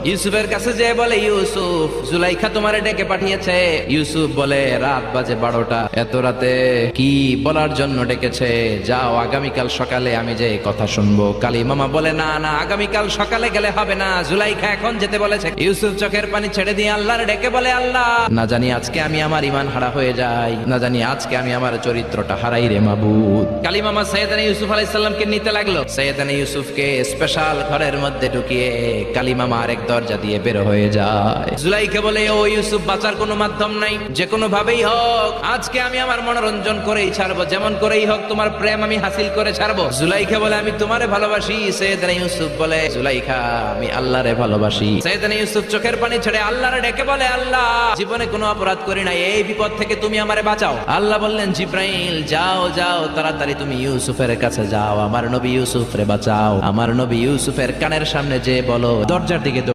ইউসুফের কাছে যে বলে, ইউসুফ, জুলাইখা তোমারে ডেকে পাঠিয়েছে। ইউসুফ বলে, রাত বাজে 12টা, এত রাতে কি বলার জন্য ডেকেছে? যাও, আগামীকাল সকালে আমি যে কথা শুনবো। কালী মামা বলে, না না, আগামীকাল সকালে গেলে হবে না, জুলাইখা এখন যেতে বলেছে। ইউসুফ চোখের পানি ছেড়ে দিয়ে আল্লাহর ডেকে বলে, আল্লাহ, না জানি আজকে আমি আমার ইমান হারা হয়ে যাই, না জানি আজকে আমি আমার চরিত্রটা হারাই রে মাবুদ। কালী মামা সৈয়দনা ইউসুফ আলাইহিস সালামকে নিতে লাগলো। সৈয়দনা ইউসুফকে স্পেশাল ঘরের মধ্যে ঢুকিয়ে কালী মামা আরেক দরজা দিয়ে বের হয়ে যায়। জুলাইখা বলে, ও ইউসুফ, বাঁচার কোনো মাধ্যম নাই, যে কোনো ভাবেই হোক আজকে আমি আমার মনোরঞ্জন করেই ছাড়বো, যেমন করেই হোক তোমার প্রেম আমি হাসিল করে ছাড়বো। জুলাইখা বলে, আমি তোমারে ভালোবাসি। সৈয়দনা ইউসুফ বলে, জুলাইখা, আমি আল্লাহরে ভালোবাসি। সৈয়দনা ইউসুফ চোখের পানি ছেড়ে আল্লাহরে ডেকে বলে, আল্লাহ, জীবনে কোনো অপরাধ করি নাই, এই বিপদ থেকে তুমি আমারে বাঁচাও। আল্লাহ বললেন, জিব্রাইল, যাও যাও, তাড়াতাড়ি তুমি ইউসুফের কাছে যাও, আমার নবী ইউসুফ রে বাঁচাও। আমার নবী ইউসুফের কানের সামনে যে বলো, দরজার দিকে